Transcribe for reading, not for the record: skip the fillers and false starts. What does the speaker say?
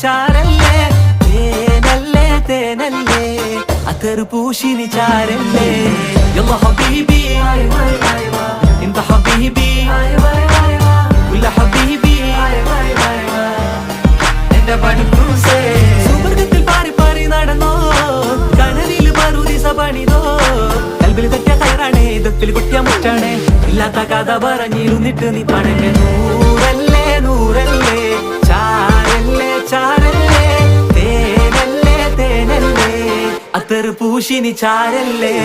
ചാരല്ലേ തേനല്ലേ തേനല്ലേ അത്തറ് പൂശിനി ചാരല്ലേ യല്ലാ ഹബീബി انت حبيبي ولا حبيبي എന്റെ പണിക്കൂസേ സുവർഗത്തിൽ പാറി പാറി നടന്നോ കനലിൽ പറുദിസ പണിതോ കൽബിൽ തട്ടിയ കയറാണേ ദത്തിൽ കുട്ടിയ മുറ്റാണേ ഇല്ലാത്ത കഥ പറഞ്ഞിരുന്നിട്ട് നീ പണങ്ങ നൂറല്ലേ നൂറല്ലേ ചാരല്ലേ ചാരല്ലേ തേനല്ലേ തേനല്ലേ അത്തറ് പൂശിനി ചാരല്ലേ